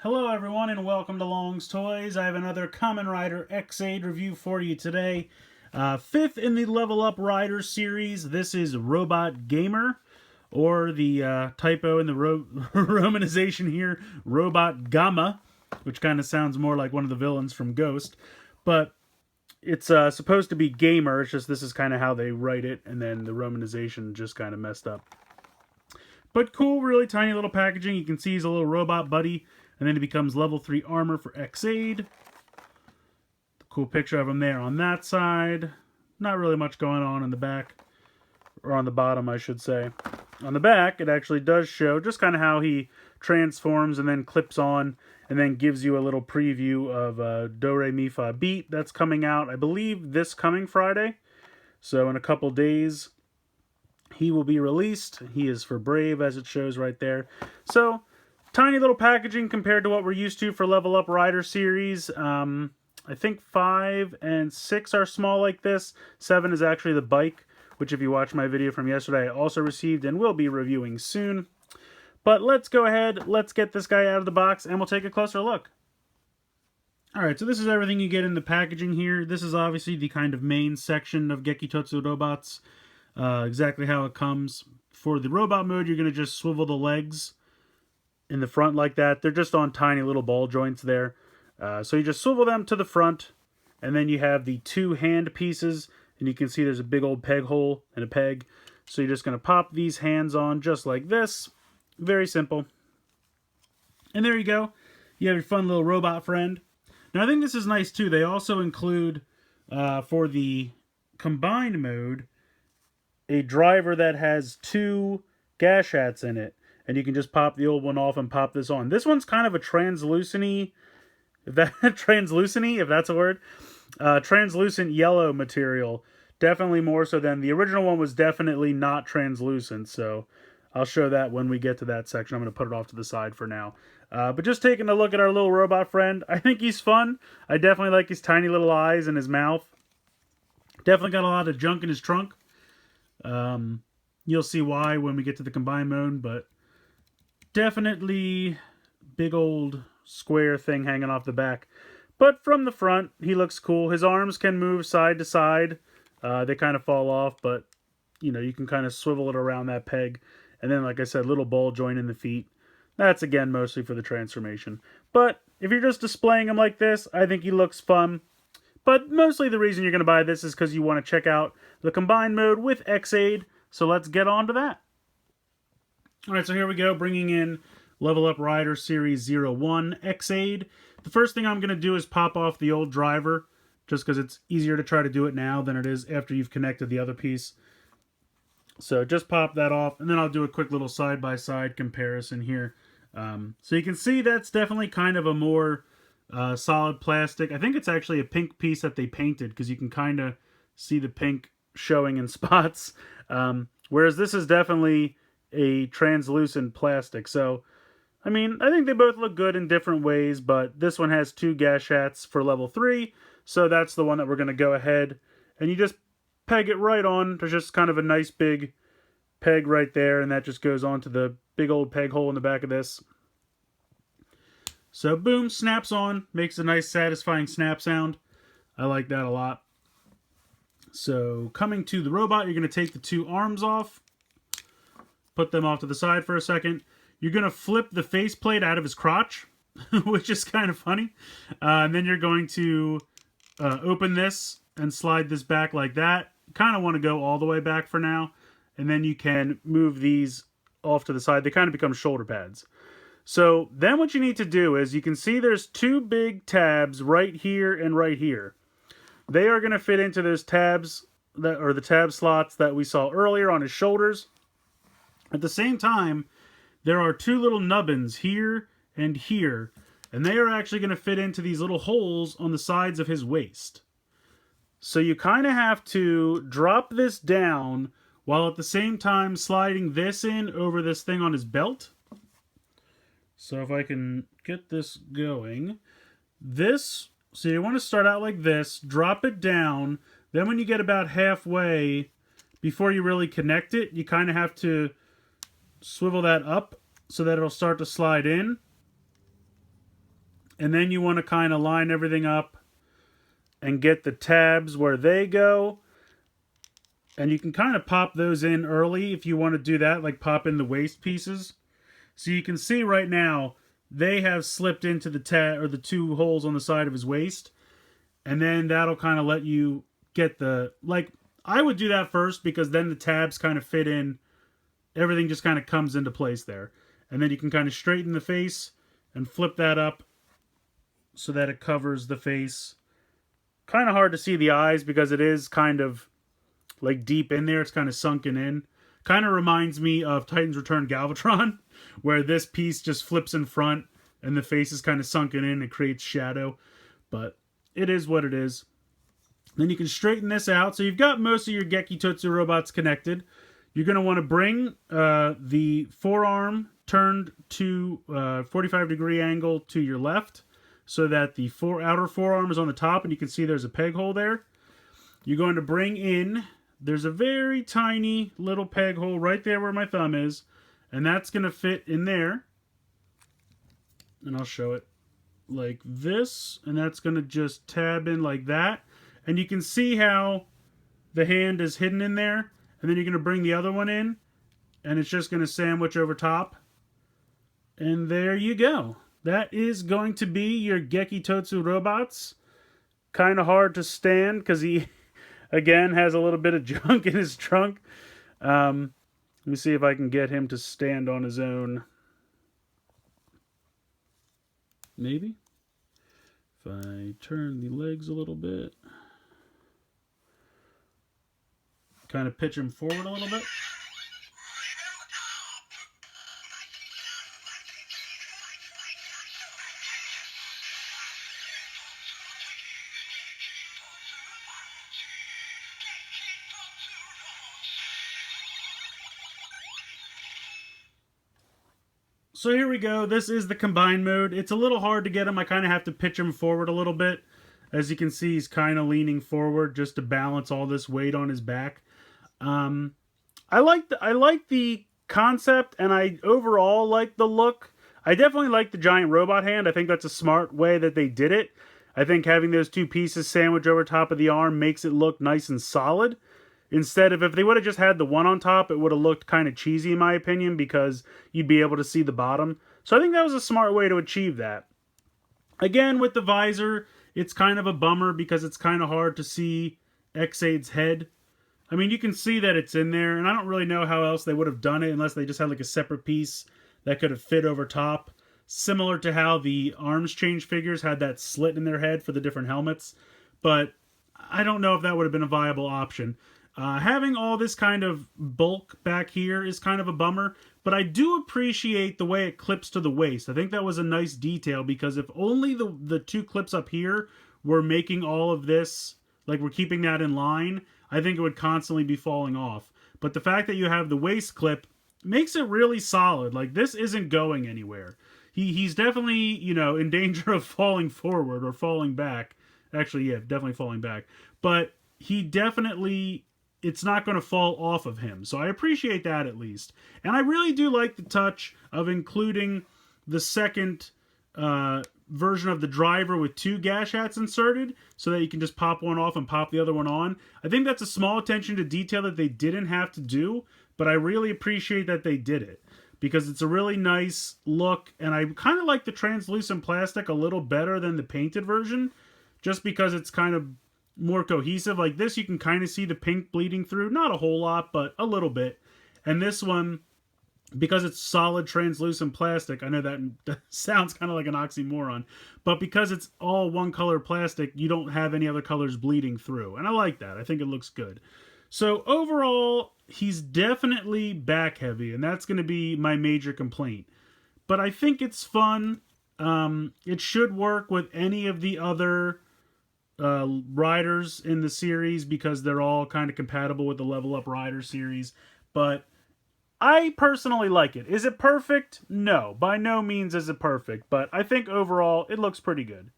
Hello everyone and welcome to Long's Toys. I have another Kamen Rider X8 review for you today. Fifth in the Level Up Rider series. This is Robot Gamer, or the typo in the romanization here, Robot Gamma, which kind of sounds more like one of the villains from Ghost. But it's supposed to be Gamer, it's just this is kind of how they write it, and then the romanization just kind of messed up. But cool, really tiny little packaging. You can see he's a little robot buddy. And then it becomes level 3 armor for X8. Cool picture of him there on that side. Not really much going on in the back. Or on the bottom, I should say. On the back, it actually does show just kind of how he transforms and then clips on. And then gives you a little preview of Do Re Mi Fa Beat. That's coming out, I believe, this coming Friday. So in a couple days, he will be released. He is for Brave, as it shows right there. So tiny little packaging compared to what we're used to for Level Up Rider series. I think 5 and 6 are small like this. 7 is actually the bike, which if you watch my video from yesterday, I also received and will be reviewing soon. But let's go ahead, let's get this guy out of the box, and we'll take a closer look. Alright, so this is everything you get in the packaging here. This is obviously the kind of main section of Gekitotsu Robots. Exactly how it comes. For the robot mode, you're going to just swivel the legs in the front like that. They're just on tiny little ball joints there. So you just swivel them to the front, and then you have the 2 hand pieces, and you can see there's a big old peg hole and a peg. So you're just going to pop these hands on just like this. Very simple. And there you go. You have your fun little robot friend. Now I think this is nice too. They also include, for the combined mode, a driver that has 2 gash hats in it. And you can just pop the old one off and pop this on. This one's kind of a translucent-y, if that's a word. Translucent yellow material. Definitely more so than the original one was definitely not translucent. So I'll show that when we get to that section. I'm going to put it off to the side for now. But just taking a look at our little robot friend. I think he's fun. I definitely like his tiny little eyes and his mouth. Definitely got a lot of junk in his trunk. You'll see why when we get to the combined mode, but definitely big old square thing hanging off the back. But from the front, he looks cool. His arms can move side to side. They kind of fall off, but you know, you can kind of swivel it around that peg. And then, like I said, little ball joint in the feet. That's, again, mostly for the transformation. But if you're just displaying him like this, I think he looks fun. But mostly the reason you're going to buy this is because you want to check out the combined mode with X8. So let's get on to that. Alright, so here we go, bringing in Level Up Rider Series 01 X8. The first thing I'm going to do is pop off the old driver, just because it's easier to try to do it now than it is after you've connected the other piece. So just pop that off, and then I'll do a quick little side-by-side comparison here. So you can see that's definitely kind of a more solid plastic. I think it's actually a pink piece that they painted, because you can kind of see the pink showing in spots. Whereas this is definitely a translucent plastic. So, I mean, I think they both look good in different ways, but this one has 2 gash hats for level 3, so that's the one that we're going to go ahead, and you just peg it right on. There's just kind of a nice big peg right there, and that just goes onto the big old peg hole in the back of this. So, boom, snaps on, makes a nice satisfying snap sound. I like that a lot. So, coming to the robot, you're going to take the 2 arms off. Put them off to the side for a second. You're going to flip the faceplate out of his crotch, which is kind of funny. And then you're going to open this and slide this back like that. Kind of want to go all the way back for now. And then you can move these off to the side. They kind of become shoulder pads. So then what you need to do is, you can see there's 2 big tabs right here and right here. They are going to fit into those tabs, or the tab slots that we saw earlier on his shoulders. At the same time, there are 2 little nubbins here and here, and they are actually going to fit into these little holes on the sides of his waist. So you kind of have to drop this down while at the same time sliding this in over this thing on his belt. So if I can get this going. So you want to start out like this, drop it down, then when you get about halfway, before you really connect it, you kind of have to swivel that up so that it'll start to slide in. And then you want to kind of line everything up and get the tabs where they go. And you can kind of pop those in early if you want to do that, like pop in the waist pieces. So you can see right now, they have slipped into the tab or the two holes on the side of his waist. And then that'll kind of let you get the, like, I would do that first because then the tabs kind of fit in. Everything just kind of comes into place there. And then you can kind of straighten the face and flip that up so that it covers the face. Kind of hard to see the eyes because it is kind of like deep in there. It's kind of sunken in. Kind of reminds me of Titans Return Galvatron, where this piece just flips in front and the face is kind of sunken in. It creates shadow, but it is what it is. Then you can straighten this out. So you've got most of your Gekitotsu robots connected. You're going to want to bring the forearm turned to 45-degree angle to your left so that the outer forearm is on the top, and you can see there's a peg hole there. You're going to bring in, there's a very tiny little peg hole right there where my thumb is, and that's going to fit in there. And I'll show it like this, and that's going to just tab in like that. And you can see how the hand is hidden in there. And then you're going to bring the other one in, and it's just going to sandwich over top. And there you go. That is going to be your Gekitotsu robots. Kind of hard to stand because he, again, has a little bit of junk in his trunk. Let me see if I can get him to stand on his own. Maybe. If I turn the legs a little bit. Kind of pitch him forward a little bit. So here we go. This is the combined mode. It's a little hard to get him. I kind of have to pitch him forward a little bit. As you can see, he's kind of leaning forward just to balance all this weight on his back. I like the concept, and I overall like the look. I definitely like the giant robot hand. I think that's a smart way that they did it. I think having those two pieces sandwiched over top of the arm makes it look nice and solid. Instead of, if they would have just had the one on top, it would have looked kind of cheesy in my opinion because you'd be able to see the bottom. So I think that was a smart way to achieve that. Again, with the visor, it's kind of a bummer because it's kind of hard to see Ex-Aid's head. I mean, you can see that it's in there, and I don't really know how else they would have done it unless they just had like a separate piece that could have fit over top. Similar to how the Arms Change figures had that slit in their head for the different helmets. But I don't know if that would have been a viable option. Having all this kind of bulk back here is kind of a bummer, but I do appreciate the way it clips to the waist. I think that was a nice detail because if only the two clips up here were making all of this, like we're keeping that in line, I think it would constantly be falling off. But the fact that you have the waist clip makes it really solid. Like, this isn't going anywhere. He's definitely, you know, in danger of falling forward or falling back. Actually, yeah, definitely falling back. But he definitely, it's not going to fall off of him. So I appreciate that at least. And I really do like the touch of including the second version of the driver with two gash hats inserted so that you can just pop one off and pop the other one on. I think that's a small attention to detail that they didn't have to do, but I really appreciate that they did it because it's a really nice look, and I kind of like the translucent plastic a little better than the painted version just because it's kind of more cohesive. Like this, you can kind of see the pink bleeding through, not a whole lot, but a little bit. And this one, because it's solid translucent plastic, I know that sounds kind of like an oxymoron, but because it's all one color plastic, you don't have any other colors bleeding through. And I like that. I think it looks good. So overall, he's definitely back heavy, and that's going to be my major complaint. But I think it's fun. It should work with any of the other riders in the series because they're all kind of compatible with the Level Up Rider series. But I personally like it. Is it perfect? No. By no means is it perfect. But I think overall, it looks pretty good.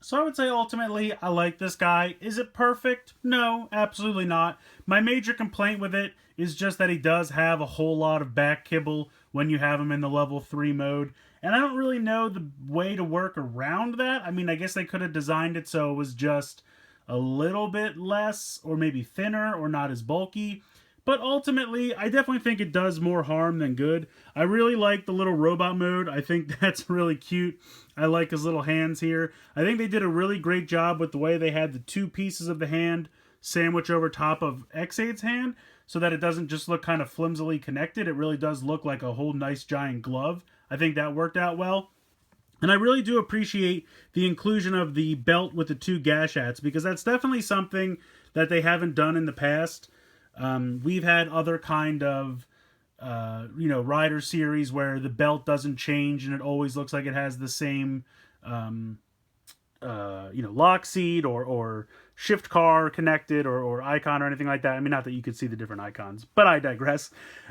So I would say ultimately I like this guy. Is it perfect? No, absolutely not. My major complaint with it is just that he does have a whole lot of back kibble when you have him in the level 3 mode. And I don't really know the way to work around that. I mean, I guess they could have designed it so it was just a little bit less or maybe thinner or not as bulky. But ultimately, I definitely think it does more harm than good. I really like the little robot mode. I think that's really cute. I like his little hands here. I think they did a really great job with the way they had the two pieces of the hand sandwich over top of X8's hand so that it doesn't just look kind of flimsily connected. It really does look like a whole nice giant glove. I think that worked out well. And I really do appreciate the inclusion of the belt with the two gashats because that's definitely something that they haven't done in the past. We've had other kind of, rider series where the belt doesn't change and it always looks like it has the same, lock seat or shift car connected or icon or anything like that. I mean, not that you could see the different icons, but I digress.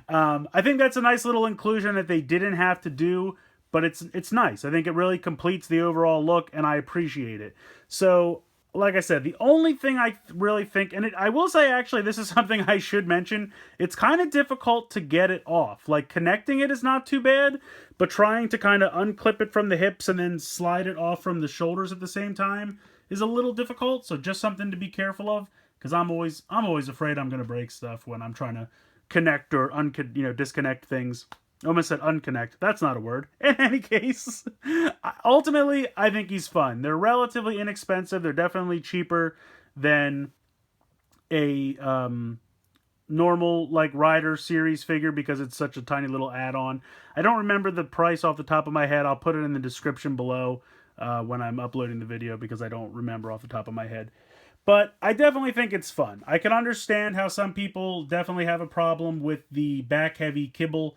I think that's a nice little inclusion that they didn't have to do, but it's nice. I think it really completes the overall look, and I appreciate it. So, like I said, the only thing I really think, and I will say actually, this is something I should mention, it's kind of difficult to get it off. Like, connecting it is not too bad, but trying to kind of unclip it from the hips and then slide it off from the shoulders at the same time is a little difficult. So just something to be careful of, because I'm always afraid I'm going to break stuff when I'm trying to connect or disconnect things. I almost said unconnect. That's not a word. In any case, ultimately, I think he's fun. They're relatively inexpensive. They're definitely cheaper than a normal like Rider series figure because it's such a tiny little add-on. I don't remember the price off the top of my head. I'll put it in the description below when I'm uploading the video because I don't remember off the top of my head. But I definitely think it's fun. I can understand how some people definitely have a problem with the back-heavy kibble,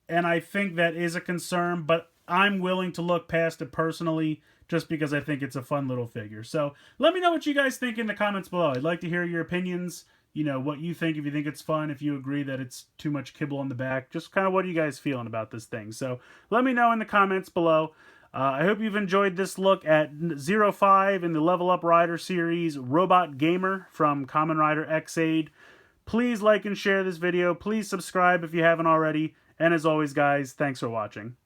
and I think that is a concern, but I'm willing to look past it personally just because I think it's a fun little figure. So let me know what you guys think in the comments below. I'd like to hear your opinions, what you think, if you think it's fun, if you agree that it's too much kibble on the back, just kind of what are you guys feeling about this thing. So let me know in the comments below. I hope you've enjoyed this look at 05 in the Level Up Rider series, Robot Gamer from Kamen Rider X8. Please like and share this video. Please subscribe if you haven't already. And as always, guys, thanks for watching.